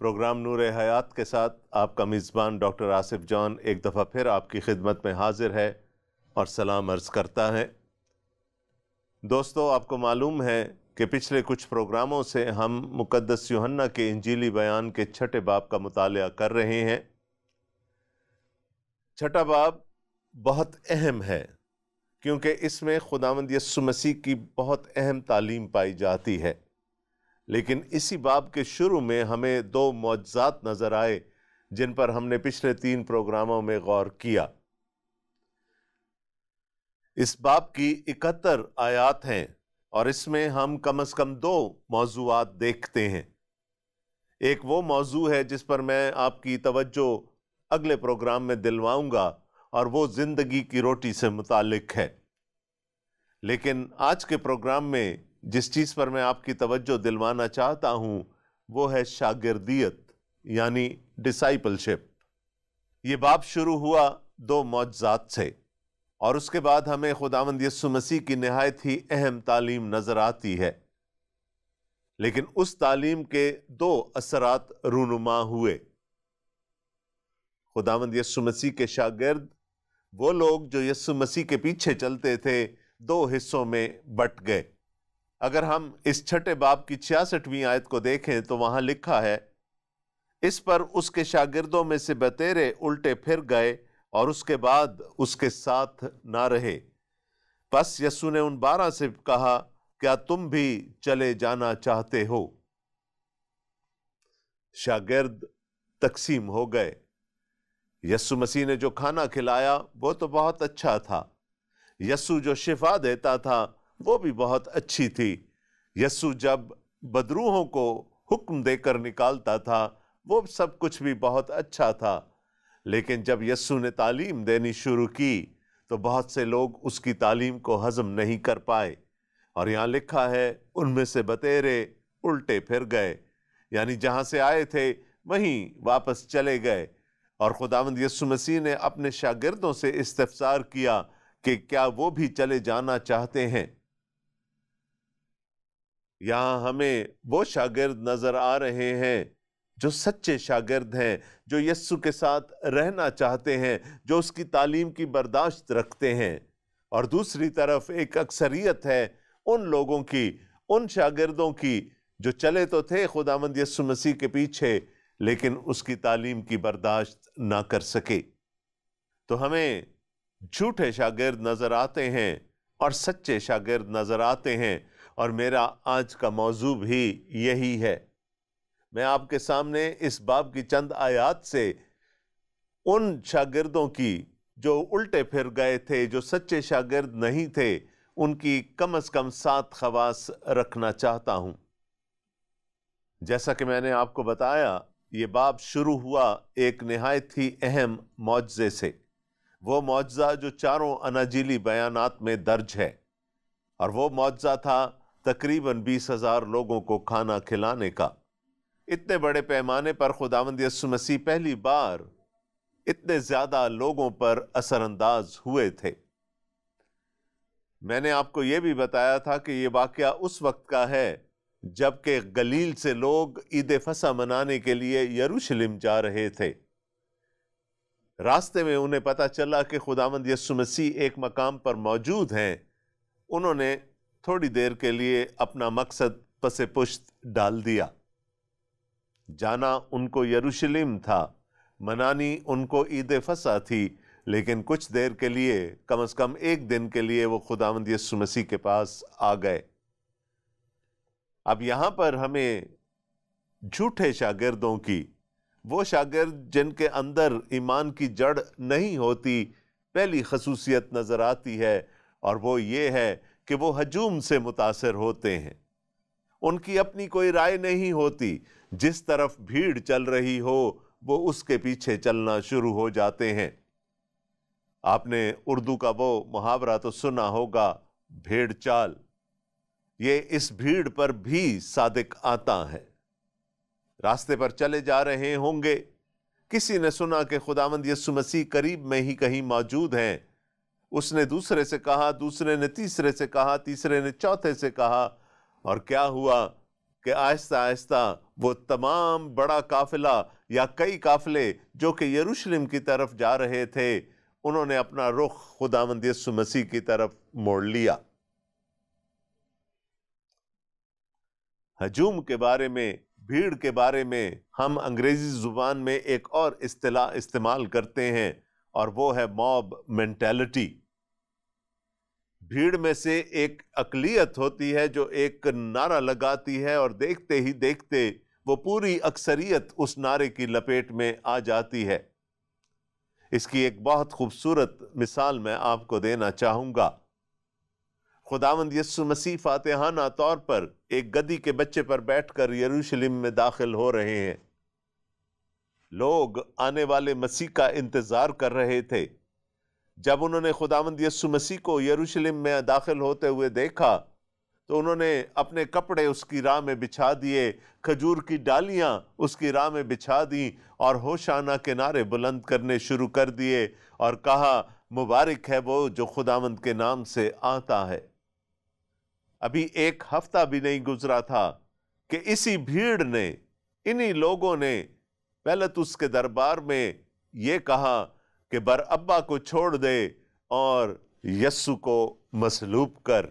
Programme نور حیات کے ساتھ آپ کا میزبان ڈاکٹر آصف جان ایک دفعہ پھر آپ کی خدمت میں حاضر ہے اور سلام عرض کرتا ہے۔ دوستو، آپ کو معلوم ہے کہ پچھلے کچھ پروگراموں سے ہم مقدس یوحنا کے انجیلی بیان کے 6 باب کا مطالعہ کر رہے ہیں۔ 6 باب بہت اہم ہے کیونکہ اس میں خداوند یسوع مسیح کی بہت اہم تعلیم پائی جاتی ہے، لیکن اسی باب کے شروع میں ہمیں 2 معجزات نظر آئے جن پر ہم نے پچھلے 3 پروگراموں میں غور کیا۔ اس باب کی 71 آیات ہیں اور اس میں ہم کم از کم 2 موضوعات دیکھتے ہیں۔ ایک وہ موضوع ہے جس پر میں آپ کی توجہ اگلے پروگرام میں دلواؤں گا اور وہ زندگی کی روٹی سے متعلق ہے، لیکن آج کے پروگرام میں جس چیز پر میں آپ کی توجہ دلوانا چاہتا ہوں وہ ہے شاگردیت، یعنی ڈسائپلشپ۔ یہ باب شروع ہوا 2 معجزات سے اور اس کے بعد ہمیں خداوند یسوع مسیح کی نہایت ہی اہم تعلیم نظر آتی ہے، لیکن اس تعلیم کے 2 اثرات رونما ہوئے۔ خداوند یسوع مسیح کے شاگرد، وہ لوگ جو یسوع مسیح کے پیچھے چلتے تھے، 2 حصوں میں بٹ گئے۔ اگر ہم اس 6 باب کی 66ویں آیت کو دیکھیں تو وہاں لکھا ہے، اس پر اس کے شاگردوں میں سے بتیرے الٹے پھر گئے اور اس کے بعد اس کے ساتھ نہ رہے۔ پس یسوع نے ان 12 سے کہا، کیا تم بھی چلے جانا چاہتے ہو؟ شاگرد تقسیم ہو گئے۔ یسوع مسیح نے جو کھانا کھلایا وہ تو بہت اچھا تھا، یسوع جو شفا دیتا تھا وہ بھی بہت اچھی تھی، یسوع جب بدروحوں کو حکم دے کر نکالتا تھا وہ سب کچھ بھی بہت اچھا تھا، لیکن جب یسوع نے تعلیم دینی شروع کی تو بہت سے لوگ اس کی تعلیم کو ہضم نہیں کر پائے، اور یہاں لکھا ہے ان میں سے بتیرے الٹے پھر گئے، یعنی جہاں سے آئے تھے وہیں واپس چلے گئے۔ اور خداوند یسوع مسیح نے اپنے شاگردوں سے استفسار کیا کہ کیا وہ بھی چلے جانا چاہتے ہیں؟ یہاں ہمیں وہ شاگرد نظر آ رہے ہیں جو سچے شاگرد ہیں، جو یسوع کے ساتھ رہنا چاہتے ہیں، جو اس کی تعلیم کی برداشت رکھتے ہیں، اور دوسری طرف ایک اکثریت ہے ان لوگوں کی، ان شاگردوں کی جو چلے تو تھے خداوند یسوع مسیح کے پیچھے لیکن اس کی تعلیم کی برداشت نہ کر سکے۔ تو ہمیں جھوٹے شاگرد نظر آتے ہیں اور سچے شاگرد نظر آتے ہیں، اور میرا آج کا موضوع بھی یہی ہے۔ میں آپ کے سامنے اس باب کی چند آیات سے ان شاگردوں کی جو الٹے پھر گئے تھے، جو سچے شاگرد نہیں تھے، ان کی کم از کم 7 خواص رکھنا چاہتا ہوں۔ جیسا کہ میں نے آپ کو بتایا، یہ باب شروع ہوا ایک نہایت ہی اہم معجزے سے، وہ معجزہ جو 4 اناجیلی بیانات میں درج ہے، اور وہ معجزہ تھا تقریباً 20,000 لوگوں کو کھانا کھلانے کا۔ اتنے بڑے پیمانے پر خداوند یسوع مسیح پہلی بار اتنے زیادہ لوگوں پر اثر انداز ہوئے تھے۔ میں نے آپ کو یہ بھی بتایا تھا کہ یہ واقعہ اس وقت کا ہے جبکہ گلیل سے لوگ عید فصح منانے کے لیے یروشلم جا رہے تھے۔ راستے میں انہیں پتہ چلا کہ خداوند یسوع مسیح ایک مقام پر موجود ہیں۔ انہوں نے تھوڑی دیر کے لیے اپنا مقصد پس پشت ڈال دیا۔ جانا ان کو یروشلم تھا، منانی ان کو عید فصح تھی، لیکن کچھ دیر کے لیے، کم از کم 1 دن کے لیے وہ خداوند یسوع مسیح کے پاس آ گئے۔ اب یہاں پر ہمیں جھوٹے شاگردوں کی، وہ شاگرد جن کے اندر ایمان کی جڑ نہیں ہوتی، پہلی خصوصیت نظر آتی ہے، اور وہ یہ ہے کہ وہ ہجوم سے متاثر ہوتے ہیں۔ ان کی اپنی کوئی رائے نہیں ہوتی، جس طرف بھیڑ چل رہی ہو وہ اس کے پیچھے چلنا شروع ہو جاتے ہیں۔ آپ نے اردو کا وہ محاورہ تو سنا ہوگا، بھیڑ چال۔ یہ اس بھیڑ پر بھی صادق آتا ہے۔ راستے پر چلے جا رہے ہوں گے، کسی نے سنا کہ خداوند یسوع مسیح قریب میں ہی کہیں موجود ہیں، اس نے دوسرے سے کہا، دوسرے نے تیسرے سے کہا، تیسرے نے چوتھے سے کہا، اور کیا ہوا کہ آہستہ آہستہ وہ تمام بڑا قافلہ یا کئی قافلے جو کہ یروشلم کی طرف جا رہے تھے، انہوں نے اپنا رخ خداوند یسوع مسیح کی طرف موڑ لیا۔ ہجوم کے بارے میں، بھیڑ کے بارے میں ہم انگریزی زبان میں ایک اور اصطلاح استعمال کرتے ہیں، اور وہ ہے موب مینٹیلٹی۔ بھیڑ میں سے ایک اقلیت ہوتی ہے جو ایک نعرہ لگاتی ہے، اور دیکھتے ہی دیکھتے وہ پوری اکثریت اس نعرے کی لپیٹ میں آ جاتی ہے۔ اس کی ایک بہت خوبصورت مثال میں آپ کو دینا چاہوں گا۔ خداوند یسوع مسیح فاتحانہ طور پر ایک گدھی کے بچے پر بیٹھ کر یروشلم میں داخل ہو رہے ہیں۔ لوگ آنے والے مسیح کا انتظار کر رہے تھے۔ جب انہوں نے خداوند یسوع مسیح کو یروشلم میں داخل ہوتے ہوئے دیکھا تو انہوں نے اپنے کپڑے اس کی راہ میں بچھا دیے، کھجور کی ڈالیاں اس کی راہ میں بچھا دیں، اور ہوشانہ کے نعرے بلند کرنے شروع کر دیے، اور کہا مبارک ہے وہ جو خداوند کے نام سے آتا ہے۔ ابھی ایک ہفتہ بھی نہیں گزرا تھا کہ اسی بھیڑ نے، انہی لوگوں نے پیلاطس کے دربار میں یہ کہا کہ برابا کو چھوڑ دے اور یسوع کو مصلوب کر۔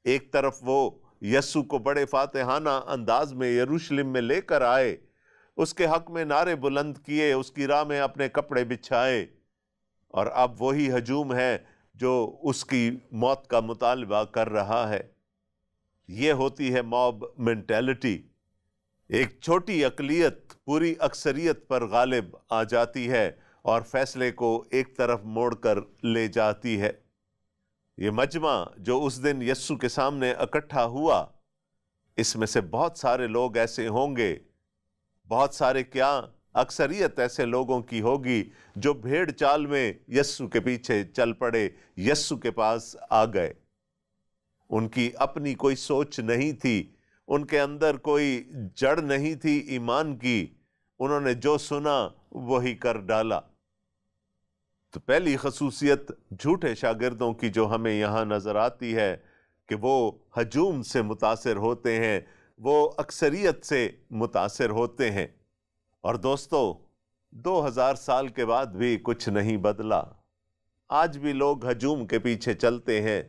ایک طرف وہ یسوع کو بڑے فاتحانہ انداز میں یروشلم میں لے کر آئے، اس کے حق میں نعرے بلند کیے، اس کی راہ میں اپنے کپڑے بچھائے، اور اب وہی ہجوم ہے جو اس کی موت کا مطالبہ کر رہا ہے۔ یہ ہوتی ہے موب مینٹیلٹی۔ ایک چھوٹی اقلیت پوری اکثریت پر غالب آ جاتی ہے اور فیصلے کو ایک طرف موڑ کر لے جاتی ہے۔ یہ مجمع جو اس دن یسوع کے سامنے اکٹھا ہوا، اس میں سے بہت سارے لوگ ایسے ہوں گے، بہت سارے کیا، اکثریت ایسے لوگوں کی ہوگی جو بھیڑ چال میں یسوع کے پیچھے چل پڑے، یسوع کے پاس آ گئے۔ ان کی اپنی کوئی سوچ نہیں تھی، ان کے اندر کوئی جڑ نہیں تھی ایمان کی، انہوں نے جو سنا وہی کر ڈالا۔ تو پہلی خصوصیت جھوٹے شاگردوں کی جو ہمیں یہاں نظر آتی ہے کہ وہ ہجوم سے متاثر ہوتے ہیں، وہ اکثریت سے متاثر ہوتے ہیں۔ اور دوستو، 2000 سال کے بعد بھی کچھ نہیں بدلا۔ آج بھی لوگ ہجوم کے پیچھے چلتے ہیں،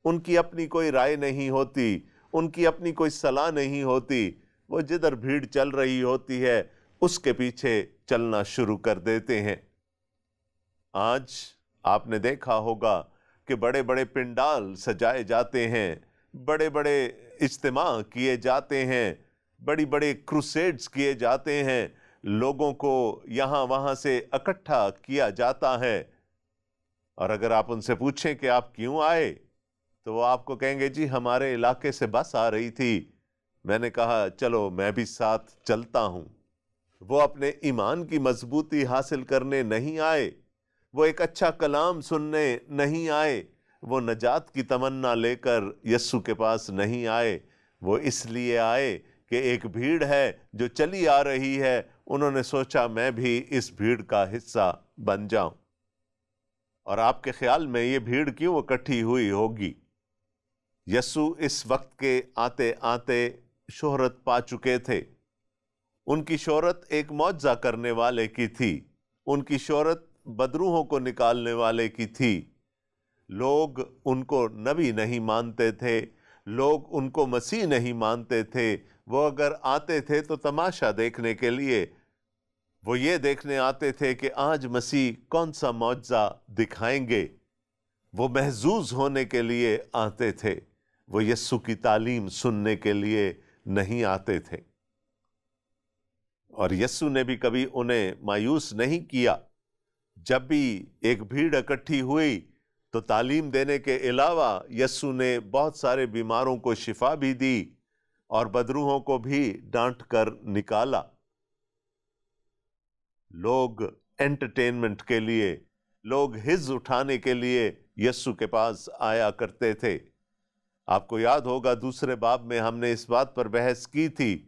ان کی اپنی کوئی رائے نہیں ہوتی، ان کی اپنی کوئی صلاح نہیں ہوتی، وہ جدھر بھیڑ چل رہی ہوتی ہے اس کے پیچھے چلنا شروع کر دیتے ہیں۔ آج آپ نے دیکھا ہوگا کہ بڑے بڑے پنڈال سجائے جاتے ہیں، بڑے بڑے اجتماع کیے جاتے ہیں، بڑی بڑے کروسیڈز کیے جاتے ہیں، لوگوں کو یہاں وہاں سے اکٹھا کیا جاتا ہے، اور اگر آپ ان سے پوچھیں کہ آپ کیوں آئے تو وہ آپ کو کہیں گے جی ہمارے علاقے سے بس آ رہی تھی، میں نے کہا چلو میں بھی ساتھ چلتا ہوں۔ وہ اپنے ایمان کی مضبوطی حاصل کرنے نہیں آئے، وہ ایک اچھا کلام سننے نہیں آئے، وہ نجات کی تمنا لے کر یسوع کے پاس نہیں آئے، وہ اس لیے آئے کہ ایک بھیڑ ہے جو چلی آ رہی ہے، انہوں نے سوچا میں بھی اس بھیڑ کا حصہ بن جاؤں۔ اور آپ کے خیال میں یہ بھیڑ کیوں اکٹھی ہوئی ہوگی؟ یسوع اس وقت کے آتے آتے شہرت پا چکے تھے۔ ان کی شہرت ایک معجزہ کرنے والے کی تھی، ان کی شہرت بدروحوں کو نکالنے والے کی تھی۔ لوگ ان کو نبی نہیں مانتے تھے، لوگ ان کو مسیح نہیں مانتے تھے، وہ اگر آتے تھے تو تماشا دیکھنے کے لیے، وہ یہ دیکھنے آتے تھے کہ آج مسیح کون سا معجزہ دکھائیں گے، وہ محظوظ ہونے کے لیے آتے تھے، وہ یسوع کی تعلیم سننے کے لیے نہیں آتے تھے۔ اور یسوع نے بھی کبھی انہیں مایوس نہیں کیا۔ جب بھی ایک بھیڑ اکٹھی ہوئی تو تعلیم دینے کے علاوہ یسوع نے بہت سارے بیماروں کو شفا بھی دی اور بدروحوں کو بھی ڈانٹ کر نکالا۔ لوگ انٹرٹینمنٹ کے لیے، لوگ حظ اٹھانے کے لیے یسوع کے پاس آیا کرتے تھے۔ آپ کو یاد ہوگا دوسرے باب میں ہم نے اس بات پر بحث کی تھی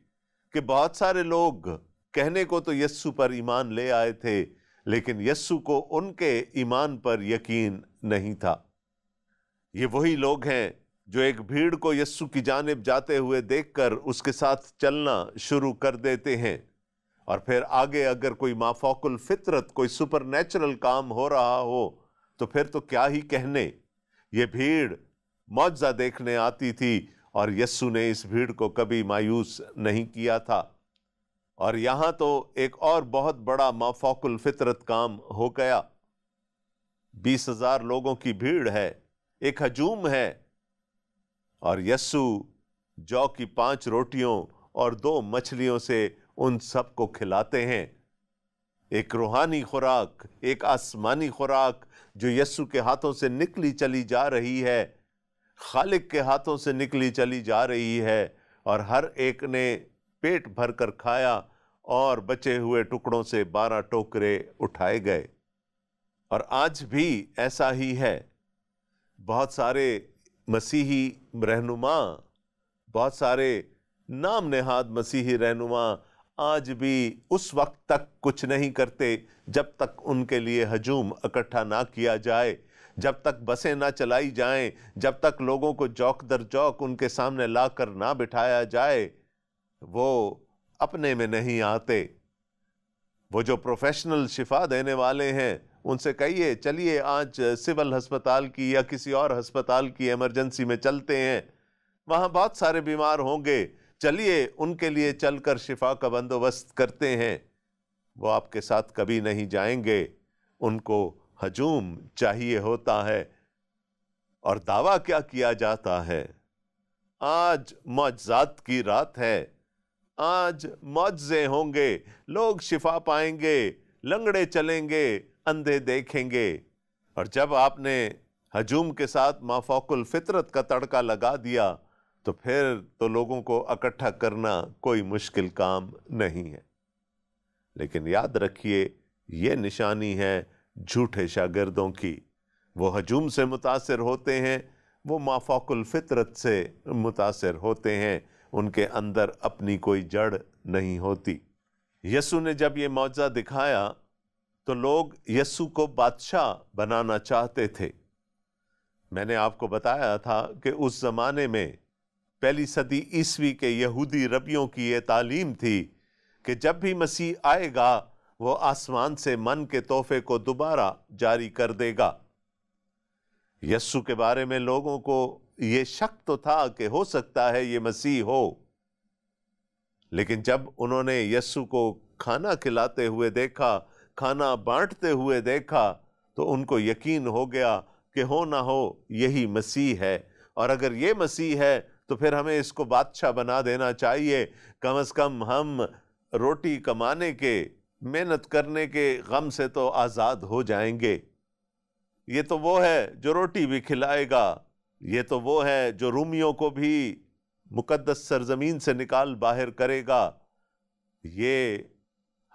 کہ بہت سارے لوگ کہنے کو تو یسوع پر ایمان لے آئے تھے، لیکن یسوع کو ان کے ایمان پر یقین نہیں تھا۔ یہ وہی لوگ ہیں جو ایک بھیڑ کو یسوع کی جانب جاتے ہوئے دیکھ کر اس کے ساتھ چلنا شروع کر دیتے ہیں، اور پھر آگے اگر کوئی مافوق الفطرت، کوئی سپر نیچرل کام ہو رہا ہو تو پھر تو کیا ہی کہنے۔ یہ بھیڑ معجزہ دیکھنے آتی تھی اور یسوع نے اس بھیڑ کو کبھی مایوس نہیں کیا تھا۔ اور یہاں تو ایک اور بہت بڑا مافوق الفطرت کام ہو گیا۔ 20,000 لوگوں کی بھیڑ ہے، ایک ہجوم ہے، اور یسوع جو کی 5 روٹیوں اور 2 مچھلیوں سے ان سب کو کھلاتے ہیں۔ ایک روحانی خوراک، ایک آسمانی خوراک جو یسوع کے ہاتھوں سے نکلی چلی جا رہی ہے، خالق کے ہاتھوں سے نکلی چلی جا رہی ہے، اور ہر ایک نے پیٹ بھر کر کھایا اور بچے ہوئے ٹکڑوں سے 12 ٹوکرے اٹھائے گئے۔ اور آج بھی ایسا ہی ہے۔ بہت سارے مسیحی رہنما، بہت سارے نام نہاد مسیحی رہنما آج بھی اس وقت تک کچھ نہیں کرتے جب تک ان کے لیے ہجوم اکٹھا نہ کیا جائے، جب تک بسیں نہ چلائی جائیں، جب تک لوگوں کو جوک در جوک ان کے سامنے لا کر نہ بٹھایا جائے، وہ اپنے میں نہیں آتے۔ وہ جو پروفیشنل شفا دینے والے ہیں ان سے کہیے چلیے آج سول ہسپتال کی یا کسی اور ہسپتال کی ایمرجنسی میں چلتے ہیں، وہاں بہت سارے بیمار ہوں گے، چلیے ان کے لیے چل کر شفا کا بندوبست کرتے ہیں۔ وہ آپ کے ساتھ کبھی نہیں جائیں گے، ان کو ہجوم چاہیے ہوتا ہے۔ اور دعویٰ کیا کیا جاتا ہے؟ آج معجزات کی رات ہے، آج معجزے ہوں گے، لوگ شفا پائیں گے، لنگڑے چلیں گے، اندھے دیکھیں گے۔ اور جب آپ نے ہجوم کے ساتھ مافوق الفطرت کا تڑکا لگا دیا تو پھر تو لوگوں کو اکٹھا کرنا کوئی مشکل کام نہیں ہے۔ لیکن یاد رکھیے یہ نشانی ہے جھوٹے شاگردوں کی۔ وہ ہجوم سے متاثر ہوتے ہیں، وہ مافوق الفطرت سے متاثر ہوتے ہیں، ان کے اندر اپنی کوئی جڑ نہیں ہوتی۔ یسوع نے جب یہ معجزہ دکھایا تو لوگ یسوع کو بادشاہ بنانا چاہتے تھے۔ میں نے آپ کو بتایا تھا کہ اس زمانے میں 1 صدی عیسوی کے یہودی ربیوں کی یہ تعلیم تھی کہ جب بھی مسیح آئے گا وہ آسمان سے من کے تحفے کو دوبارہ جاری کر دے گا۔ یسوع کے بارے میں لوگوں کو یہ شک تو تھا کہ ہو سکتا ہے یہ مسیح ہو، لیکن جب انہوں نے یسوع کو کھانا کھلاتے ہوئے دیکھا، کھانا بانٹتے ہوئے دیکھا، تو ان کو یقین ہو گیا کہ ہو نہ ہو یہی مسیح ہے، اور اگر یہ مسیح ہے تو پھر ہمیں اس کو بادشاہ بنا دینا چاہیے۔ کم از کم ہم روٹی کمانے کے، محنت کرنے کے غم سے تو آزاد ہو جائیں گے۔ یہ تو وہ ہے جو روٹی بھی کھلائے گا، یہ تو وہ ہے جو رومیوں کو بھی مقدس سرزمین سے نکال باہر کرے گا۔ یہ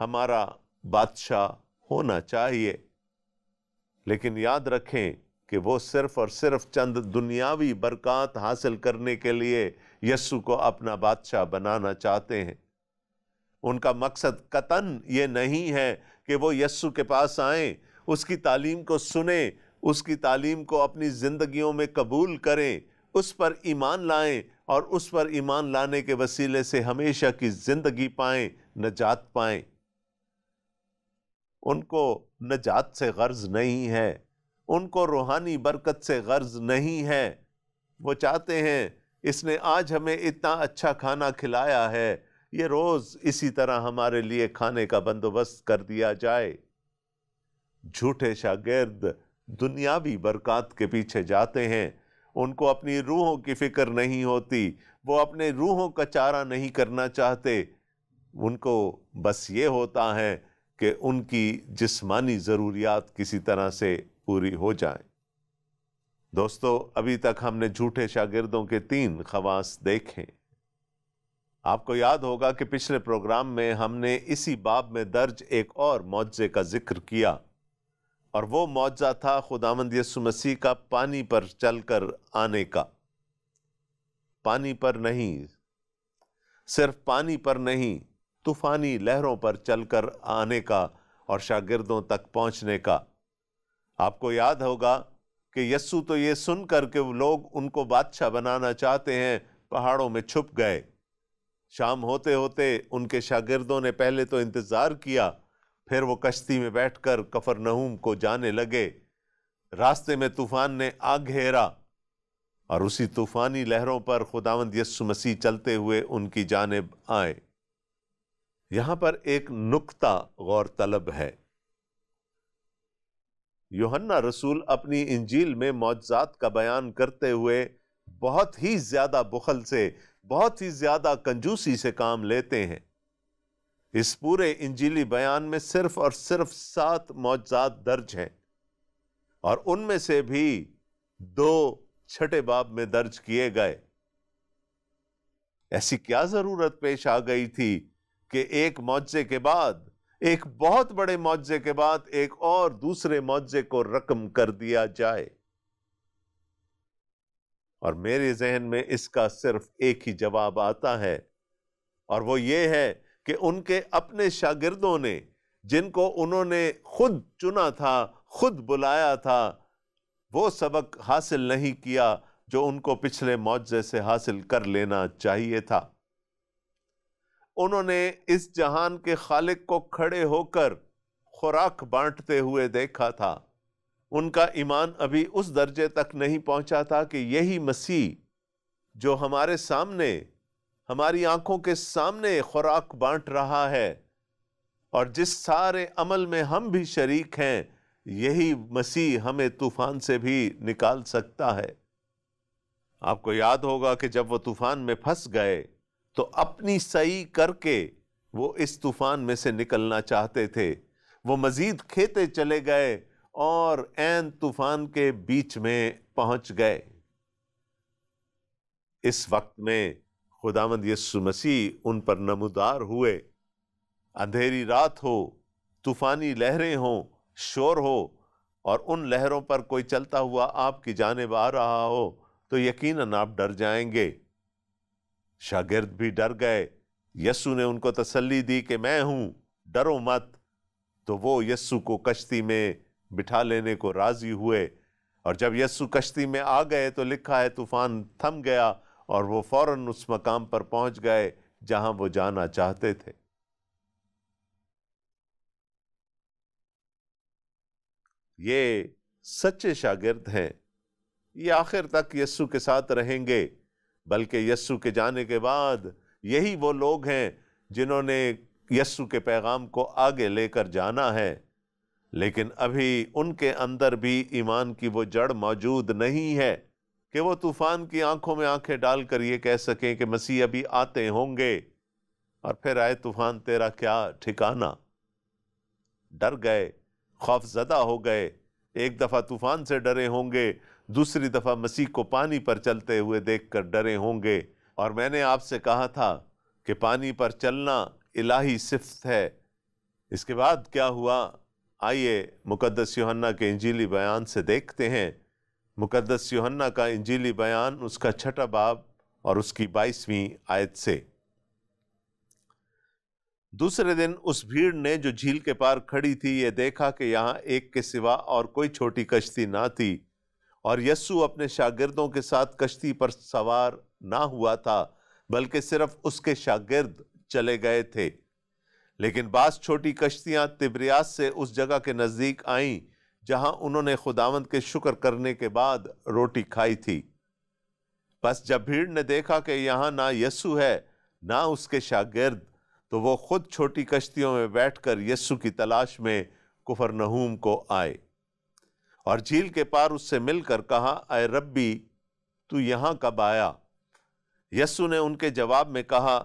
ہمارا بادشاہ ہونا چاہیے۔ لیکن یاد رکھیں کہ وہ صرف اور صرف چند دنیاوی برکات حاصل کرنے کے لیے یسوع کو اپنا بادشاہ بنانا چاہتے ہیں۔ ان کا مقصد قطعاً یہ نہیں ہے کہ وہ یسوع کے پاس آئیں، اس کی تعلیم کو سنیں، اس کی تعلیم کو اپنی زندگیوں میں قبول کریں، اس پر ایمان لائیں اور اس پر ایمان لانے کے وسیلے سے ہمیشہ کی زندگی پائیں، نجات پائیں۔ ان کو نجات سے غرض نہیں ہے، ان کو روحانی برکت سے غرض نہیں ہے۔ وہ چاہتے ہیں اس نے آج ہمیں اتنا اچھا کھانا کھلایا ہے، یہ روز اسی طرح ہمارے لیے کھانے کا بندوبست کر دیا جائے۔ جھوٹے شاگرد دنیاوی برکات کے پیچھے جاتے ہیں، ان کو اپنی روحوں کی فکر نہیں ہوتی، وہ اپنے روحوں کا چارہ نہیں کرنا چاہتے، ان کو بس یہ ہوتا ہے کہ ان کی جسمانی ضروریات کسی طرح سے پوری ہو جائیں۔ دوستو، ابھی تک ہم نے جھوٹے شاگردوں کے 3 خواص دیکھیں۔ آپ کو یاد ہوگا کہ پچھلے پروگرام میں ہم نے اسی باب میں درج ایک اور معجزے کا ذکر کیا، اور وہ معجزہ تھا خداوند یسوع مسیح کا پانی پر چل کر آنے کا۔ پانی پر نہیں، صرف پانی پر نہیں، طوفانی لہروں پر چل کر آنے کا اور شاگردوں تک پہنچنے کا۔ آپ کو یاد ہوگا کہ یسوع تو یہ سن کر کہ وہ لوگ ان کو بادشاہ بنانا چاہتے ہیں پہاڑوں میں چھپ گئے۔ شام ہوتے ہوتے ان کے شاگردوں نے پہلے تو انتظار کیا، پھر وہ کشتی میں بیٹھ کر کفرنہوم کو جانے لگے۔ راستے میں طوفان نے آ گھیرا اور اسی طوفانی لہروں پر خداوند یسوع مسیح چلتے ہوئے ان کی جانب آئے۔ یہاں پر ایک نکتہ غور طلب ہے۔ یوحنا رسول اپنی انجیل میں معجزات کا بیان کرتے ہوئے بہت ہی زیادہ بخل سے، بہت ہی زیادہ کنجوسی سے کام لیتے ہیں۔ اس پورے انجیلی بیان میں صرف اور صرف 7 معجزات درج ہیں، اور ان میں سے بھی 2 چھٹے باب میں درج کیے گئے۔ ایسی کیا ضرورت پیش آ گئی تھی کہ ایک معجزے کے بعد، ایک بہت بڑے معجزے کے بعد ایک اور دوسرے معجزے کو رقم کر دیا جائے؟ اور میرے ذہن میں اس کا صرف ایک ہی جواب آتا ہے، اور وہ یہ ہے کہ ان کے اپنے شاگردوں نے، جن کو انہوں نے خود چنا تھا، خود بلایا تھا، وہ سبق حاصل نہیں کیا جو ان کو پچھلے معجزے سے حاصل کر لینا چاہیے تھا۔ انہوں نے اس جہان کے خالق کو کھڑے ہو کر خوراک بانٹتے ہوئے دیکھا تھا۔ ان کا ایمان ابھی اس درجے تک نہیں پہنچا تھا کہ یہی مسیح جو ہمارے سامنے، ہماری آنکھوں کے سامنے خوراک بانٹ رہا ہے، اور جس سارے عمل میں ہم بھی شریک ہیں، یہی مسیح ہمیں طوفان سے بھی نکال سکتا ہے۔ آپ کو یاد ہوگا کہ جب وہ طوفان میں پھنس گئے تو اپنی صحیح کر کے وہ اس طوفان میں سے نکلنا چاہتے تھے۔ وہ مزید کھیتے چلے گئے اور عین طوفان کے بیچ میں پہنچ گئے۔ اس وقت میں خداوند یسوع مسیح ان پر نمودار ہوئے۔ اندھیری رات ہو، طوفانی لہریں ہوں، شور ہو، اور ان لہروں پر کوئی چلتا ہوا آپ کی جانب آ رہا ہو تو یقیناً آپ ڈر جائیں گے۔ شاگرد بھی ڈر گئے۔ یسوع نے ان کو تسلی دی کہ میں ہوں، ڈرو مت۔ تو وہ یسوع کو کشتی میں بٹھا لینے کو راضی ہوئے، اور جب یسوع کشتی میں آ گئے تو لکھا ہے طوفان تھم گیا اور وہ فوراً اس مقام پر پہنچ گئے جہاں وہ جانا چاہتے تھے۔ یہ سچے شاگرد ہیں، یہ آخر تک یسوع کے ساتھ رہیں گے، بلکہ یسوع کے جانے کے بعد یہی وہ لوگ ہیں جنہوں نے یسوع کے پیغام کو آگے لے کر جانا ہے، لیکن ابھی ان کے اندر بھی ایمان کی وہ جڑ موجود نہیں ہے کہ وہ طوفان کی آنکھوں میں آنکھیں ڈال کر یہ کہہ سکیں کہ مسیح ابھی آتے ہوں گے، اور پھر آئے طوفان تیرا کیا ٹھکانہ۔ ڈر گئے، خوف زدہ ہو گئے۔ ایک دفعہ طوفان سے ڈرے ہوں گے، دوسری دفعہ مسیح کو پانی پر چلتے ہوئے دیکھ کر ڈرے ہوں گے۔ اور میں نے آپ سے کہا تھا کہ پانی پر چلنا الہی صفت ہے۔ اس کے بعد کیا ہوا؟ آئیے مقدس یوحنا کے انجیلی بیان سے دیکھتے ہیں۔ مقدس یوحنا کا انجیلی بیان، اس کا 6 باب اور اس کی 22ویں آیت سے۔ دوسرے دن اس بھیڑ نے جو جھیل کے پار کھڑی تھی یہ دیکھا کہ یہاں ایک کے سوا اور کوئی چھوٹی کشتی نہ تھی، اور یسوع اپنے شاگردوں کے ساتھ کشتی پر سوار نہ ہوا تھا، بلکہ صرف اس کے شاگرد چلے گئے تھے۔ لیکن بعض چھوٹی کشتیاں تبریاس سے اس جگہ کے نزدیک آئیں جہاں انہوں نے خداوند کے شکر کرنے کے بعد روٹی کھائی تھی۔ بس جب بھیڑ نے دیکھا کہ یہاں نہ یسوع ہے نہ اس کے شاگرد، تو وہ خود چھوٹی کشتیوں میں بیٹھ کر یسوع کی تلاش میں کفرنہوم کو آئے، اور جھیل کے پار اس سے مل کر کہا، اے ربی، تو یہاں کب آیا؟ یسوع نے ان کے جواب میں کہا،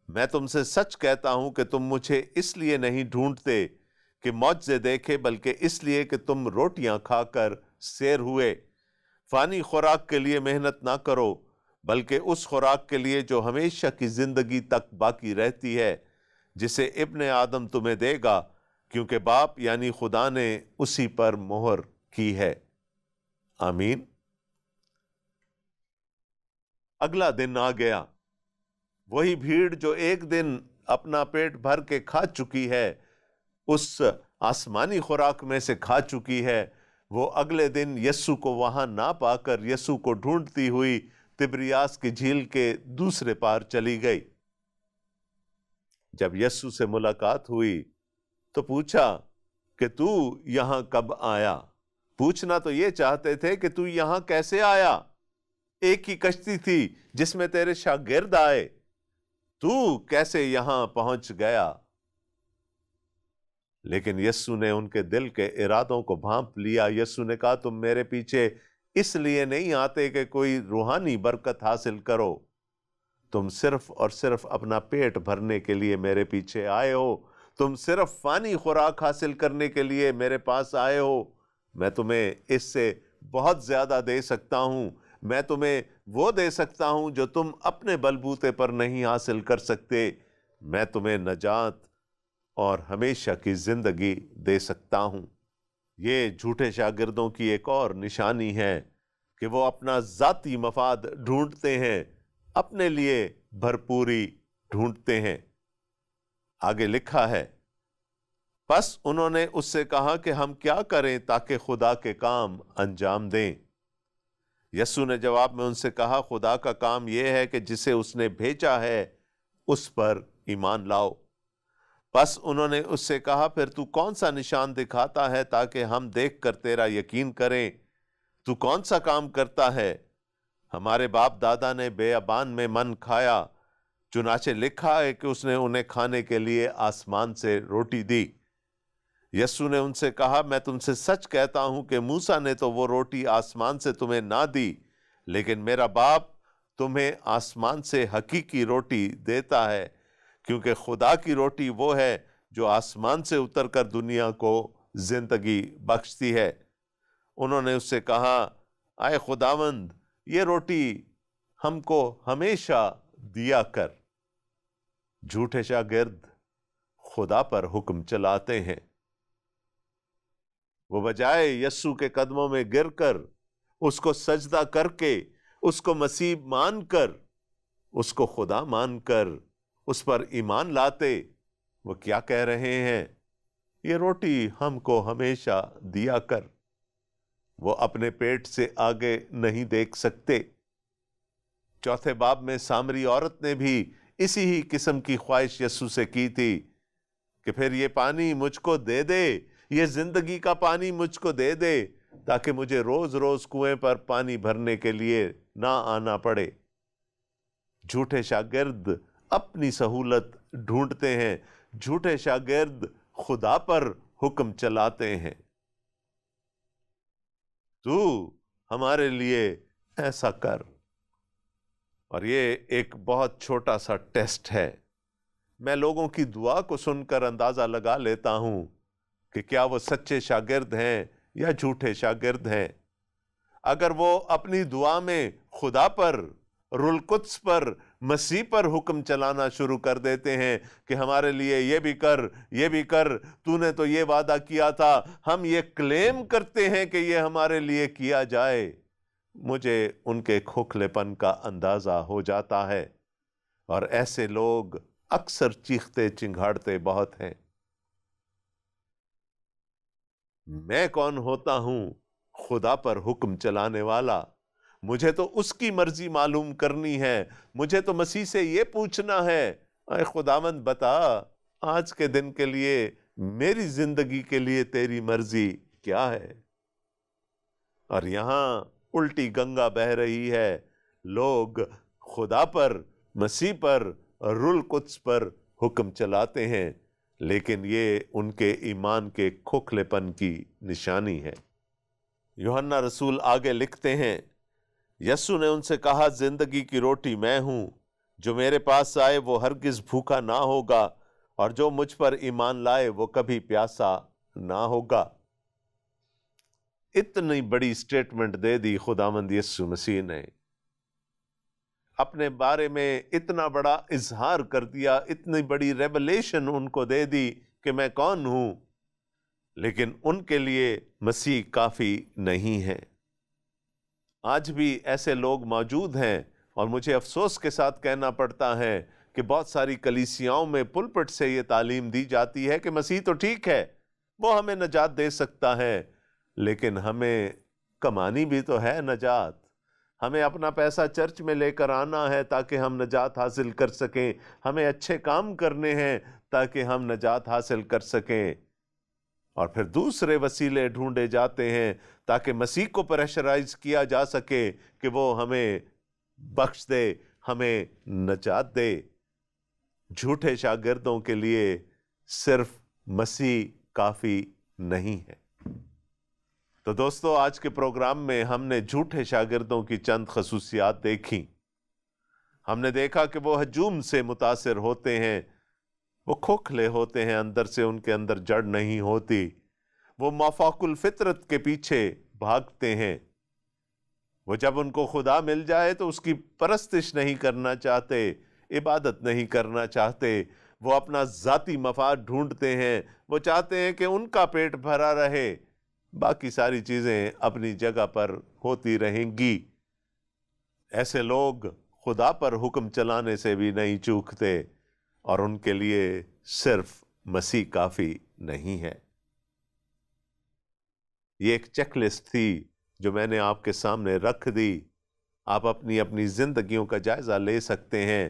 میں تم سے سچ کہتا ہوں کہ تم مجھے اس لیے نہیں ڈھونڈتے کہ معجزے دیکھے، بلکہ اس لیے کہ تم روٹیاں کھا کر سیر ہوئے۔ فانی خوراک کے لیے محنت نہ کرو، بلکہ اس خوراک کے لیے جو ہمیشہ کی زندگی تک باقی رہتی ہے، جسے ابن آدم تمہیں دے گا، کیونکہ باپ یعنی خدا نے اسی پر مہر کی ہے۔ آمین۔ اگلا دن آ گیا۔ وہی بھیڑ جو ایک دن اپنا پیٹ بھر کے کھا چکی ہے، اس آسمانی خوراک میں سے کھا چکی ہے، وہ اگلے دن یسوع کو وہاں نہ پا کر یسوع کو ڈھونڈتی ہوئی تبریاس کی جھیل کے دوسرے پار چلی گئی۔ جب یسوع سے ملاقات ہوئی تو پوچھا کہ تو یہاں کب آیا؟ پوچھنا تو یہ چاہتے تھے کہ تو یہاں کیسے آیا؟ ایک ہی کشتی تھی جس میں تیرے شاگرد آئے، تو کیسے یہاں پہنچ گیا؟ لیکن یسوع نے ان کے دل کے ارادوں کو بھانپ لیا۔ یسوع نے کہا تم میرے پیچھے اس لیے نہیں آتے کہ کوئی روحانی برکت حاصل کرو، تم صرف اور صرف اپنا پیٹ بھرنے کے لیے میرے پیچھے آئے ہو، تم صرف فانی خوراک حاصل کرنے کے لیے میرے پاس آئے ہو۔ میں تمہیں اس سے بہت زیادہ دے سکتا ہوں، میں تمہیں وہ دے سکتا ہوں جو تم اپنے بلبوتے پر نہیں حاصل کر سکتے، میں تمہیں نجات اور ہمیشہ کی زندگی دے سکتا ہوں۔ یہ جھوٹے شاگردوں کی ایک اور نشانی ہے کہ وہ اپنا ذاتی مفاد ڈھونڈتے ہیں، اپنے لیے بھرپوری ڈھونڈتے ہیں۔ آگے لکھا ہے، پس انہوں نے اس سے کہا کہ ہم کیا کریں تاکہ خدا کے کام انجام دیں؟ یسوع نے جواب میں ان سے کہا، خدا کا کام یہ ہے کہ جسے اس نے بھیجا ہے اس پر ایمان لاؤ۔ پس انہوں نے اس سے کہا، پھر تو کون سا نشان دکھاتا ہے تاکہ ہم دیکھ کر تیرا یقین کریں؟ تو کون سا کام کرتا ہے؟ ہمارے باپ دادا نے بیابان میں من کھایا، چنانچہ لکھا ہے کہ اس نے انہیں کھانے کے لیے آسمان سے روٹی دی۔ یسوع نے ان سے کہا، میں تم سے سچ کہتا ہوں کہ موسیٰ نے تو وہ روٹی آسمان سے تمہیں نہ دی، لیکن میرا باپ تمہیں آسمان سے حقیقی روٹی دیتا ہے، کیونکہ خدا کی روٹی وہ ہے جو آسمان سے اتر کر دنیا کو زندگی بخشتی ہے۔ انہوں نے اس سے کہا، اے خداوند، یہ روٹی ہم کو ہمیشہ دیا کر۔ جھوٹے شاگرد خدا پر حکم چلاتے ہیں، وہ بجائے یسوع کے قدموں میں گر کر، اس کو سجدہ کر کے، اس کو مسیح مان کر، اس کو خدا مان کر اس پر ایمان لاتے، وہ کیا کہہ رہے ہیں؟ یہ روٹی ہم کو ہمیشہ دیا کر۔ وہ اپنے پیٹ سے آگے نہیں دیکھ سکتے۔ چوتھے باب میں سامری عورت نے بھی اسی ہی قسم کی خواہش یسوع سے کی تھی کہ پھر یہ پانی مجھ کو دے دے، یہ زندگی کا پانی مجھ کو دے دے، تاکہ مجھے روز روز کنویں پر پانی بھرنے کے لیے نہ آنا پڑے۔ جھوٹے شاگرد اپنی سہولت ڈھونڈتے ہیں، جھوٹے شاگرد خدا پر حکم چلاتے ہیں، تو ہمارے لیے ایسا کر۔ اور یہ ایک بہت چھوٹا سا ٹیسٹ ہے۔ میں لوگوں کی دعا کو سن کر اندازہ لگا لیتا ہوں کہ کیا وہ سچے شاگرد ہیں یا جھوٹے شاگرد ہیں۔ اگر وہ اپنی دعا میں خدا پر، روح القدس پر، مسیح پر حکم چلانا شروع کر دیتے ہیں کہ ہمارے لیے یہ بھی کر، یہ بھی کر، تو نے تو یہ وعدہ کیا تھا، ہم یہ کلیم کرتے ہیں کہ یہ ہمارے لیے کیا جائے، مجھے ان کے کھوکھلے پن کا اندازہ ہو جاتا ہے۔ اور ایسے لوگ اکثر چیختے چنگھاڑتے بہت ہیں۔ میں کون ہوتا ہوں خدا پر حکم چلانے والا؟ مجھے تو اس کی مرضی معلوم کرنی ہے، مجھے تو مسیح سے یہ پوچھنا ہے، اے خداوند بتا آج کے دن کے لیے، میری زندگی کے لیے تیری مرضی کیا ہے؟ اور یہاں الٹی گنگا بہہ رہی ہے، لوگ خدا پر، مسیح پر، روح القدس پر حکم چلاتے ہیں، لیکن یہ ان کے ایمان کے کھوکھلے پن کی نشانی ہے۔ یوحنا رسول آگے لکھتے ہیں، یسوع نے ان سے کہا، زندگی کی روٹی میں ہوں، جو میرے پاس آئے وہ ہرگز بھوکا نہ ہوگا، اور جو مجھ پر ایمان لائے وہ کبھی پیاسا نہ ہوگا۔ اتنی بڑی سٹیٹمنٹ دے دی خداوند یسوع مسیح نے، اپنے بارے میں اتنا بڑا اظہار کر دیا، اتنی بڑی ریولیشن ان کو دے دی کہ میں کون ہوں، لیکن ان کے لیے مسیح کافی نہیں ہے۔ آج بھی ایسے لوگ موجود ہیں، اور مجھے افسوس کے ساتھ کہنا پڑتا ہے کہ بہت ساری کلیسیاؤں میں پلپٹ سے یہ تعلیم دی جاتی ہے کہ مسیح تو ٹھیک ہے، وہ ہمیں نجات دے سکتا ہے، لیکن ہمیں کمانی بھی تو ہے نجات. ہمیں اپنا پیسہ چرچ میں لے کر آنا ہے تاکہ ہم نجات حاصل کر سکیں. ہمیں اچھے کام کرنے ہیں تاکہ ہم نجات حاصل کر سکیں. اور پھر دوسرے وسیلے ڈھونڈے جاتے ہیں تاکہ مسیح کو پریشرائز کیا جا سکے کہ وہ ہمیں بخش دے، ہمیں نجات دے. جھوٹے شاگردوں کے لیے صرف مسیح کافی نہیں ہے. تو دوستو، آج کے پروگرام میں ہم نے جھوٹے شاگردوں کی چند خصوصیات دیکھی. ہم نے دیکھا کہ وہ ہجوم سے متاثر ہوتے ہیں، وہ کھوکھلے ہوتے ہیں، اندر سے ان کے اندر جڑ نہیں ہوتی. وہ مافوق الفطرت کے پیچھے بھاگتے ہیں. وہ جب ان کو خدا مل جائے تو اس کی پرستش نہیں کرنا چاہتے، عبادت نہیں کرنا چاہتے. وہ اپنا ذاتی مفاد ڈھونڈتے ہیں. وہ چاہتے ہیں کہ ان کا پیٹ بھرا رہے، باقی ساری چیزیں اپنی جگہ پر ہوتی رہیں گی. ایسے لوگ خدا پر حکم چلانے سے بھی نہیں چوکتے، اور ان کے لیے صرف مسیح کافی نہیں ہے. یہ ایک چیک لسٹ تھی جو میں نے آپ کے سامنے رکھ دی. آپ اپنی اپنی زندگیوں کا جائزہ لے سکتے ہیں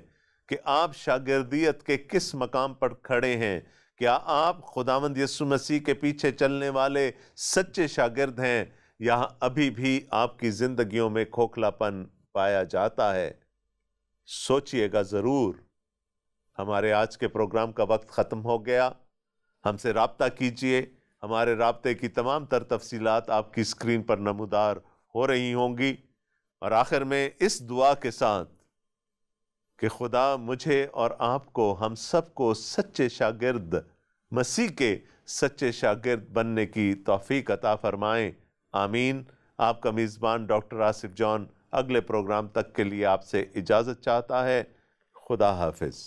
کہ آپ شاگردیت کے کس مقام پر کھڑے ہیں. کیا آپ خداوند یسوع مسیح کے پیچھے چلنے والے سچے شاگرد ہیں، یا ابھی بھی آپ کی زندگیوں میں کھوکھلا پن پایا جاتا ہے؟ سوچئے گا ضرور. ہمارے آج کے پروگرام کا وقت ختم ہو گیا. ہم سے رابطہ کیجئے. ہمارے رابطے کی تمام تر تفصیلات آپ کی اسکرین پر نمودار ہو رہی ہوں گی. اور آخر میں اس دعا کے ساتھ کہ خدا مجھے اور آپ کو، ہم سب کو سچے شاگرد، مسیح کے سچے شاگرد بننے کی توفیق عطا فرمائیں. آمین. آپ کا میزبان ڈاکٹر آصف جان اگلے پروگرام تک کے لیے آپ سے اجازت چاہتا ہے. خدا حافظ.